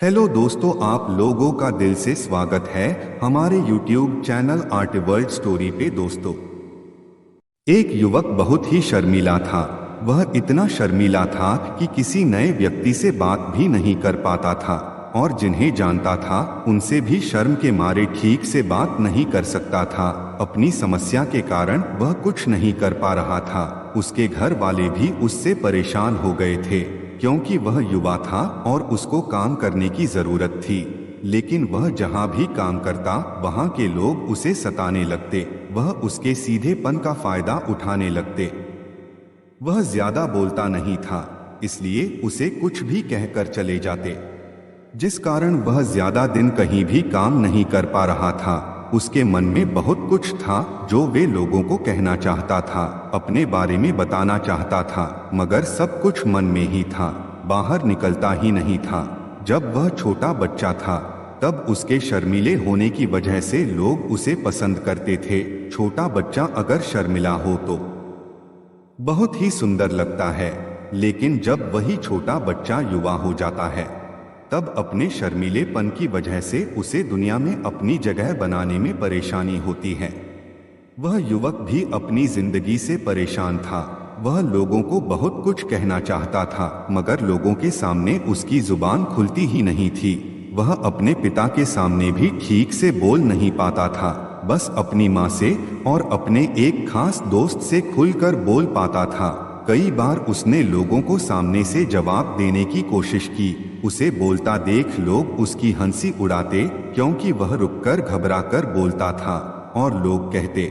Hello दोस्तों, आप लोगों का दिल से स्वागत है हमारे YouTube channel art world story पे। दोस्तों, एक युवक बहुत ही शर्मीला था। वह इतना शर्मीला था कि किसी नए व्यक्ति से बात भी नहीं कर पाता था और जिन्हें जानता था उनसे भी शर्म के मारे ठीक से बात नहीं कर सकता था। अपनी समस्या के कारण वह कुछ नहीं कर पा रहा था। उसके घर वाले भी उससे परेशान हो गए थे क्योंकि वह युवा था और उसको काम करने की जरूरत थी। लेकिन वह जहाँ भी काम करता वहाँ के लोग उसे सताने लगते। वह उसके सीधेपन का फायदा उठाने लगते। वह ज्यादा बोलता नहीं था, इसलिए उसे कुछ भी कहकर चले जाते, जिस कारण वह ज्यादा दिन कहीं भी काम नहीं कर पा रहा था। उसके मन में बहुत कुछ था जो वे लोगों को कहना चाहता था, अपने बारे में बताना चाहता था, मगर सब कुछ मन में ही था, बाहर निकलता ही नहीं था। जब वह छोटा बच्चा था तब उसके शर्मीले होने की वजह से लोग उसे पसंद करते थे। छोटा बच्चा अगर शर्मिला हो तो बहुत ही सुंदर लगता है, लेकिन जब वही छोटा बच्चा युवा हो जाता है तब अपने शर्मीलेपन की वजह से उसे दुनिया में अपनी जगह बनाने में परेशानी होती है। वह युवक भी अपनी जिंदगी से परेशान था। वह लोगों को बहुत कुछ कहना चाहता था, मगर लोगों के सामने उसकी जुबान खुलती ही नहीं थी। वह अपने पिता के सामने भी ठीक से बोल नहीं पाता था, बस अपनी माँ से और अपने एक खास दोस्त से खुलकर बोल पाता था। कई बार उसने लोगों को सामने से जवाब देने की कोशिश की। उसे बोलता देख लोग उसकी हंसी उड़ाते क्योंकि वह रुककर घबराकर बोलता था और लोग कहते,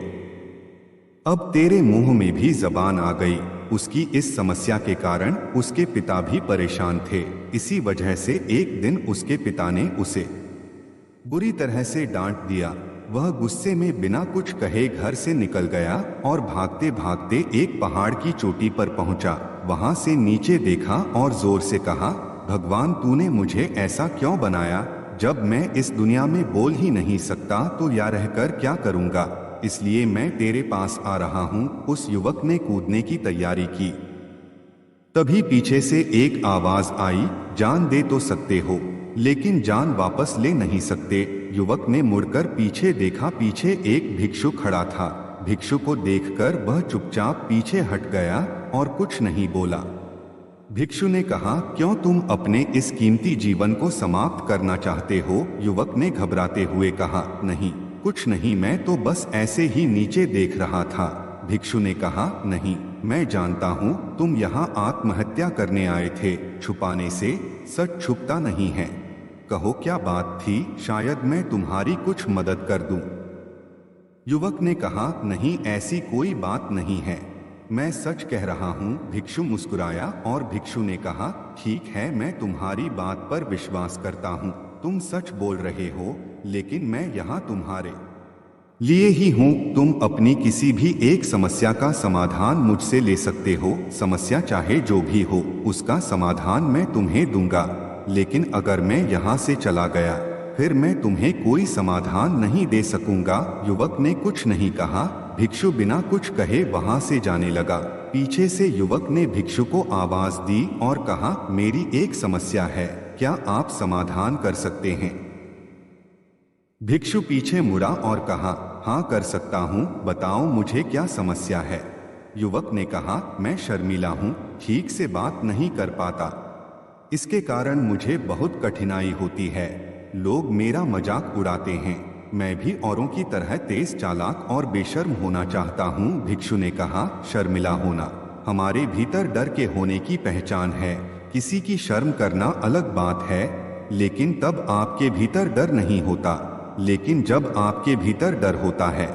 अब तेरे मुंह में भी जबान आ गई। उसकी इस समस्या के कारण उसके पिता भी परेशान थे। इसी वजह से एक दिन उसके पिता ने उसे बुरी तरह से डांट दिया। वह गुस्से में बिना कुछ कहे घर से निकल गया और भागते भागते एक पहाड़ की चोटी पर पहुंचा। वहां से नीचे देखा और जोर से कहा, भगवान तूने मुझे ऐसा क्यों बनाया? जब मैं इस दुनिया में बोल ही नहीं सकता तो या रहकर क्या करूंगा? इसलिए मैं तेरे पास आ रहा हूं। उस युवक ने कूदने की तैयारी की। तभी पीछे से एक आवाज आई, जान दे तो सकते हो लेकिन जान वापस ले नहीं सकते। युवक ने मुड़कर पीछे देखा, पीछे एक भिक्षु खड़ा था। भिक्षु को देखकर वह चुपचाप पीछे हट गया और कुछ नहीं बोला। भिक्षु ने कहा, क्यों तुम अपने इस कीमती जीवन को समाप्त करना चाहते हो? युवक ने घबराते हुए कहा, नहीं कुछ नहीं, मैं तो बस ऐसे ही नीचे देख रहा था। भिक्षु ने कहा, नहीं, मैं जानता हूँ तुम यहाँ आत्महत्या करने आए थे। छुपाने से सच छुपता नहीं है। कहो क्या बात थी, शायद मैं तुम्हारी कुछ मदद कर दूं। युवक ने कहा, नहीं ऐसी कोई बात नहीं है, मैं सच कह रहा हूँ। भिक्षु मुस्कुराया और भिक्षु ने कहा, ठीक है, मैं तुम्हारी बात पर विश्वास करता हूँ। तुम सच बोल रहे हो, लेकिन मैं यहाँ तुम्हारे लिए ही हूँ। तुम अपनी किसी भी एक समस्या का समाधान मुझसे ले सकते हो। समस्या चाहे जो भी हो, उसका समाधान मैं तुम्हें दूंगा। लेकिन अगर मैं यहाँ से चला गया फिर मैं तुम्हें कोई समाधान नहीं दे सकूंगा। युवक ने कुछ नहीं कहा। भिक्षु बिना कुछ कहे वहां से जाने लगा। पीछे से युवक ने भिक्षु को आवाज दी और कहा, मेरी एक समस्या है, क्या आप समाधान कर सकते हैं? भिक्षु पीछे मुड़ा और कहा, हाँ कर सकता हूँ, बताओ मुझे क्या समस्या है? युवक ने कहा, मैं शर्मीला हूँ, ठीक से बात नहीं कर पाता। इसके कारण मुझे बहुत कठिनाई होती है। लोग मेरा मजाक उड़ाते हैं। मैं भी औरों की तरह तेज चालाक और बेशर्म होना चाहता हूँ। भिक्षु ने कहा, शर्मिला होना हमारे भीतर डर के होने की पहचान है। किसी की शर्म करना अलग बात है, लेकिन तब आपके भीतर डर नहीं होता। लेकिन जब आपके भीतर डर होता है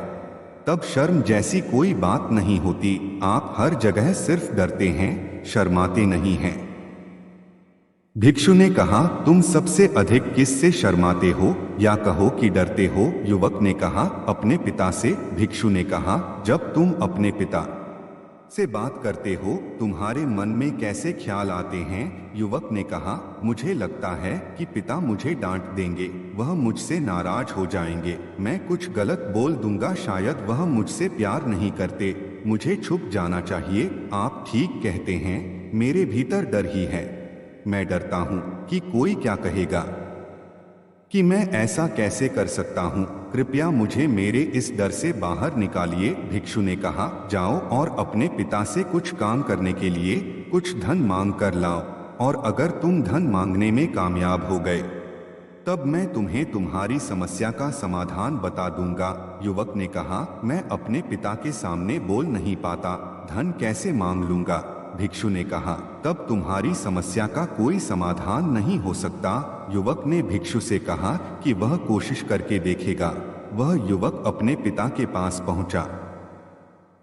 तब शर्म जैसी कोई बात नहीं होती। आप हर जगह सिर्फ डरते हैं, शर्माते नहीं हैं। भिक्षु ने कहा, तुम सबसे अधिक किससे शर्माते हो या कहो कि डरते हो? युवक ने कहा, अपने पिता से। भिक्षु ने कहा, जब तुम अपने पिता से बात करते हो तुम्हारे मन में कैसे ख्याल आते हैं? युवक ने कहा, मुझे लगता है कि पिता मुझे डांट देंगे, वह मुझसे नाराज हो जाएंगे, मैं कुछ गलत बोल दूंगा, शायद वह मुझसे प्यार नहीं करते, मुझे छुप जाना चाहिए। आप ठीक कहते हैं, मेरे भीतर डर ही है। मैं डरता हूँ कि कोई क्या कहेगा। कि मैं ऐसा कैसे कर सकता हूँ। कृपया मुझे मेरे इस डर से बाहर निकालिए। भिक्षु ने कहा, जाओ और अपने पिता से कुछ काम करने के लिए कुछ धन मांग कर लाओ, और अगर तुम धन मांगने में कामयाब हो गए तब मैं तुम्हें तुम्हारी समस्या का समाधान बता दूंगा। युवक ने कहा, मैं अपने पिता के सामने बोल नहीं पाता, धन कैसे मांग लूंगा। भिक्षु ने कहा, तब तुम्हारी समस्या का कोई समाधान नहीं हो सकता। युवक ने भिक्षु से कहा कि वह कोशिश करके देखेगा। वह युवक अपने पिता के पास पहुंचा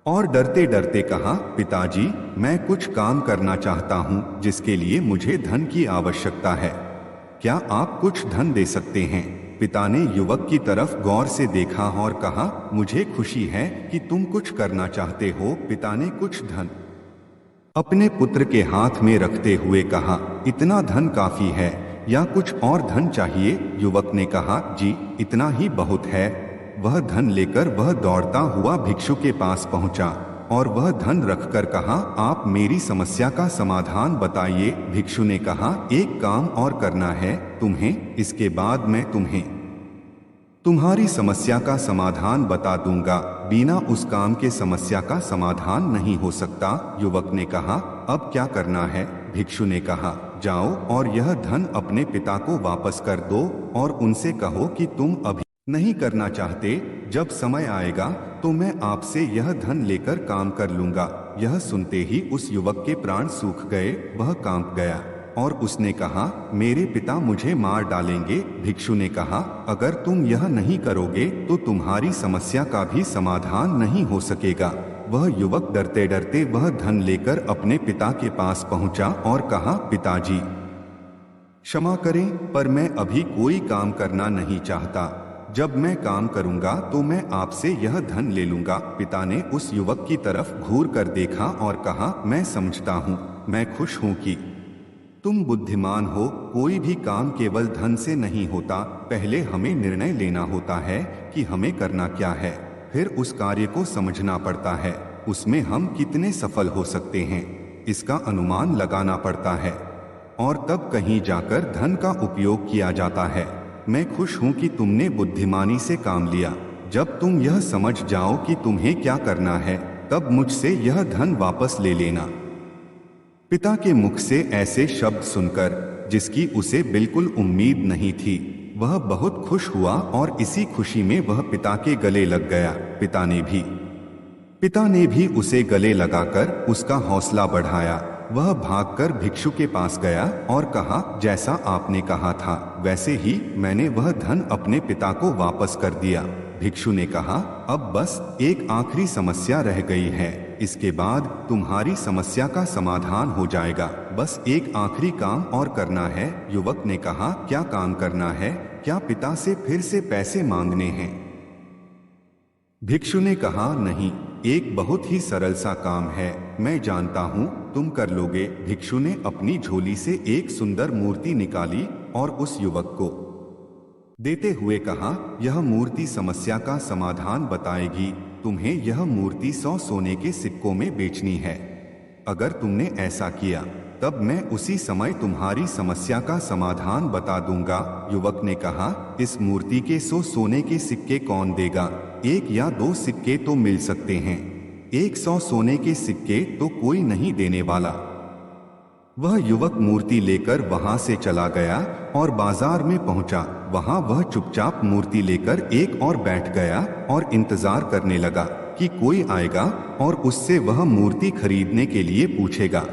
और डरते डरते कहा, पिताजी, मैं कुछ काम करना चाहता हूं जिसके लिए मुझे धन की आवश्यकता है। क्या आप कुछ धन दे सकते हैं? पिता ने युवक की तरफ गौर से देखा और कहा, मुझे खुशी है कि तुम कुछ करना चाहते हो। पिता ने कुछ धन अपने पुत्र के हाथ में रखते हुए कहा, इतना धन काफी है या कुछ और धन चाहिए? युवक ने कहा, जी, इतना ही बहुत है। वह धन लेकर वह दौड़ता हुआ भिक्षु के पास पहुंचा और वह धन रखकर कहा, आप मेरी समस्या का समाधान बताइए। भिक्षु ने कहा, एक काम और करना है तुम्हें, इसके बाद मैं तुम्हें तुम्हारी समस्या का समाधान बता दूंगा। बिना उस काम के समस्या का समाधान नहीं हो सकता। युवक ने कहा, अब क्या करना है? भिक्षु ने कहा, जाओ और यह धन अपने पिता को वापस कर दो और उनसे कहो कि तुम अभी नहीं करना चाहते, जब समय आएगा तो मैं आपसे यह धन लेकर काम कर लूंगा। यह सुनते ही उस युवक के प्राण सूख गए। वह कांप गया और उसने कहा, मेरे पिता मुझे मार डालेंगे। भिक्षु ने कहा, अगर तुम यह नहीं करोगे तो तुम्हारी समस्या का भी समाधान नहीं हो सकेगा। वह युवक डरते डरते वह धन लेकर अपने पिता के पास पहुंचा और कहा, पिताजी, क्षमा करें, पर मैं अभी कोई काम करना नहीं चाहता। जब मैं काम करूंगा तो मैं आपसे यह धन ले लूंगा। पिता ने उस युवक की तरफ घूर कर देखा और कहा, मैं समझता हूँ, मैं खुश हूँ कि तुम बुद्धिमान हो। कोई भी काम केवल धन से नहीं होता। पहले हमें निर्णय लेना होता है कि हमें करना क्या है, फिर उस कार्य को समझना पड़ता है, उसमें हम कितने सफल हो सकते हैं इसका अनुमान लगाना पड़ता है, और तब कहीं जाकर धन का उपयोग किया जाता है। मैं खुश हूं कि तुमने बुद्धिमानी से काम लिया। जब तुम यह समझ जाओ कि तुम्हें क्या करना है, तब मुझसे यह धन वापस ले लेना। पिता के मुख से ऐसे शब्द सुनकर, जिसकी उसे बिल्कुल उम्मीद नहीं थी, वह बहुत खुश हुआ और इसी खुशी में वह पिता के गले लग गया। पिता ने भी उसे गले लगाकर उसका हौसला बढ़ाया। वह भागकर भिक्षु के पास गया और कहा, जैसा आपने कहा था वैसे ही मैंने वह धन अपने पिता को वापस कर दिया। भिक्षु ने कहा, अब बस एक आखिरी समस्या रह गई है, इसके बाद तुम्हारी समस्या का समाधान हो जाएगा। बस एक आखिरी काम और करना है। युवक ने कहा, क्या काम करना है? क्या पिता से फिर से पैसे मांगने हैं? भिक्षु ने कहा, नहीं, एक बहुत ही सरल सा काम है, मैं जानता हूँ तुम कर लोगे। भिक्षु ने अपनी झोली से एक सुंदर मूर्ति निकाली और उस युवक को देते हुए कहा, यह मूर्ति समस्या का समाधान बताएगी। तुम्हें यह मूर्ति 100 सोने के सिक्कों में बेचनी है। अगर तुमने ऐसा किया तब मैं उसी समय तुम्हारी समस्या का समाधान बता दूंगा। युवक ने कहा, इस मूर्ति के 100 सोने के सिक्के कौन देगा? 1 या 2 सिक्के तो मिल सकते हैं, 100 सोने के सिक्के तो कोई नहीं देने वाला। वह युवक मूर्ति लेकर वहां से चला गया और बाजार में पहुंचा। वहां वह चुपचाप मूर्ति लेकर एक और बैठ गया और इंतजार करने लगा कि कोई आएगा और उससे वह मूर्ति खरीदने के लिए पूछेगा।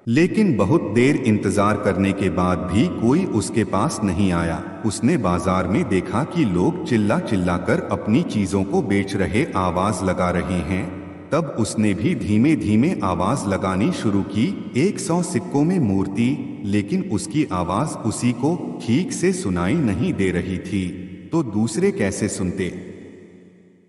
लेकिन बहुत देर इंतजार करने के बाद भी कोई उसके पास नहीं आया। उसने बाजार में देखा कि लोग चिल्ला चिल्ला कर अपनी चीजों को बेच रहे आवाज लगा रहे हैं। तब उसने भी धीमे धीमे आवाज लगानी शुरू की, 100 सिक्कों में मूर्ति, लेकिन उसकी आवाज उसी को ठीक से सुनाई नहीं दे रही थी, तो दूसरे कैसे सुनते?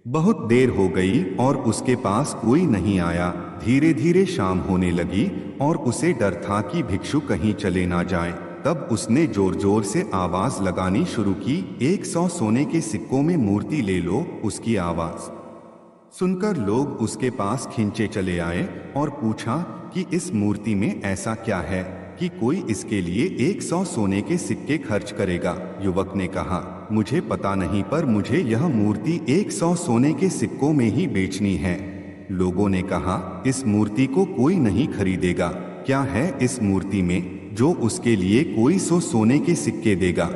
बहुत देर हो गई और उसके पास कोई नहीं आया। धीरे धीरे शाम होने लगी और उसे डर था कि भिक्षु कहीं चले ना जाए। तब उसने जोर जोर से आवाज लगानी शुरू की, 100 सोने के सिक्कों में मूर्ति ले लो। उसकी आवाज सुनकर लोग उसके पास खींचे चले आए और पूछा कि इस मूर्ति में ऐसा क्या है कि कोई इसके लिए 100 सोने के सिक्के खर्च करेगा। युवक ने कहा, मुझे पता नहीं, पर मुझे यह मूर्ति 100 सोने के सिक्कों में ही बेचनी है। लोगों ने कहा, इस मूर्ति को कोई नहीं खरीदेगा। क्या है इस मूर्ति में जो उसके लिए कोई 100 सोने के सिक्के देगा?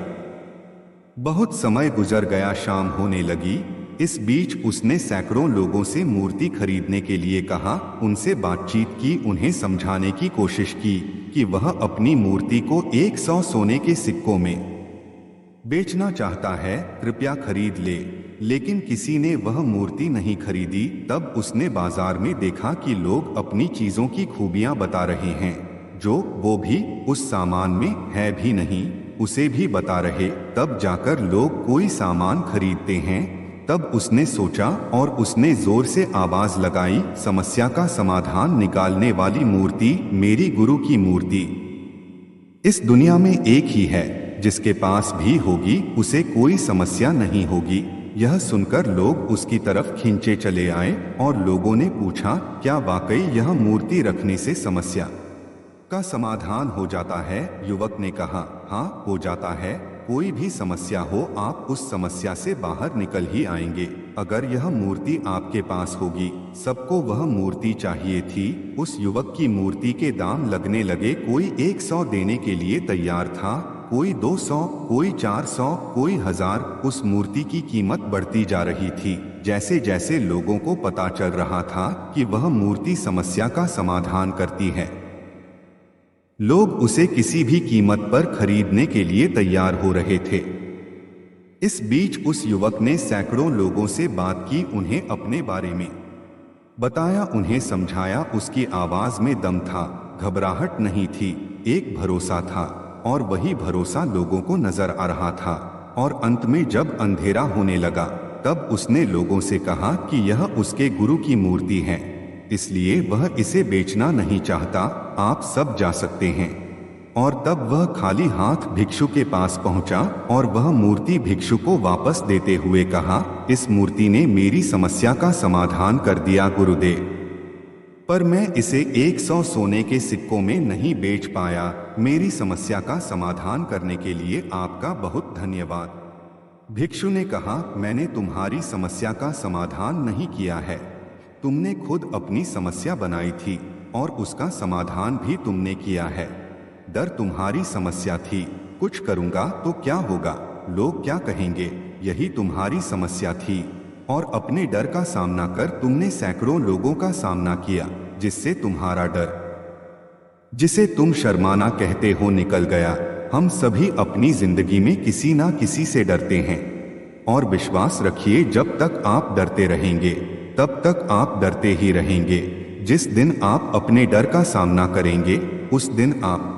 बहुत समय गुजर गया, शाम होने लगी। इस बीच उसने सैकड़ों लोगों से मूर्ति खरीदने के लिए कहा, उनसे बातचीत की, उन्हें समझाने की कोशिश की कि वह अपनी मूर्ति को 100 सोने के सिक्कों में बेचना चाहता है, कृपया खरीद ले। लेकिन किसी ने वह मूर्ति नहीं खरीदी। तब उसने बाजार में देखा कि लोग अपनी चीजों की खूबियां बता रहे हैं, जो वो भी उस सामान में है भी नहीं, उसे भी बता रहे। तब जाकर लोग कोई सामान खरीदते हैं। तब उसने सोचा और उसने जोर से आवाज लगाई, समस्या का समाधान निकालने वाली मूर्ति, मेरी गुरु की मूर्ति इस दुनिया में एक ही है, जिसके पास भी होगी उसे कोई समस्या नहीं होगी। यह सुनकर लोग उसकी तरफ खींचे चले आए और लोगों ने पूछा, क्या वाकई यह मूर्ति रखने से समस्या का समाधान हो जाता है? युवक ने कहा, हाँ, हो जाता है। कोई भी समस्या हो, आप उस समस्या से बाहर निकल ही आएंगे। अगर यह मूर्ति आपके पास होगी। सबको वह मूर्ति चाहिए थी। उस युवक की मूर्ति के दाम लगने लगे। कोई 100 देने के लिए तैयार था, कोई 200, कोई 400, कोई 1000। उस मूर्ति की कीमत बढ़ती जा रही थी। जैसे जैसे लोगों को पता चल रहा था कि वह मूर्ति समस्या का समाधान करती है, लोग उसे किसी भी कीमत पर खरीदने के लिए तैयार हो रहे थे। इस बीच उस युवक ने सैकड़ों लोगों से बात की, उन्हें अपने बारे में बताया, उन्हें समझाया। उसकी आवाज में दम था, घबराहट नहीं थी, एक भरोसा था, और वही भरोसा लोगों को नजर आ रहा था। और अंत में जब अंधेरा होने लगा, तब उसने लोगों से कहा कि यह उसके गुरु की मूर्ति है, इसलिए वह इसे बेचना नहीं चाहता, आप सब जा सकते हैं। और तब वह खाली हाथ भिक्षु के पास पहुंचा और वह मूर्ति भिक्षु को वापस देते हुए कहा, इस मूर्ति ने मेरी समस्या का समाधान कर दिया गुरुदेव, पर मैं इसे 100 सोने के सिक्कों में नहीं बेच पाया। मेरी समस्या का समाधान करने के लिए आपका बहुत धन्यवाद। भिक्षु ने कहा, मैंने तुम्हारी समस्या का समाधान नहीं किया है, तुमने खुद अपनी समस्या बनाई थी और उसका समाधान भी तुमने किया है। डर तुम्हारी समस्या थी, कुछ करूंगा तो क्या होगा, लोग क्या कहेंगे, यही तुम्हारी समस्या थी। और अपने डर का सामना कर तुमने सैकड़ों लोगों का सामना किया, जिससे तुम्हारा डर, जिसे तुम शर्माना कहते हो, निकल गया। हम सभी अपनी जिंदगी में किसी ना किसी से डरते हैं, और विश्वास रखिए, जब तक आप डरते रहेंगे तब तक आप डरते ही रहेंगे। जिस दिन आप अपने डर का सामना करेंगे, उस दिन आप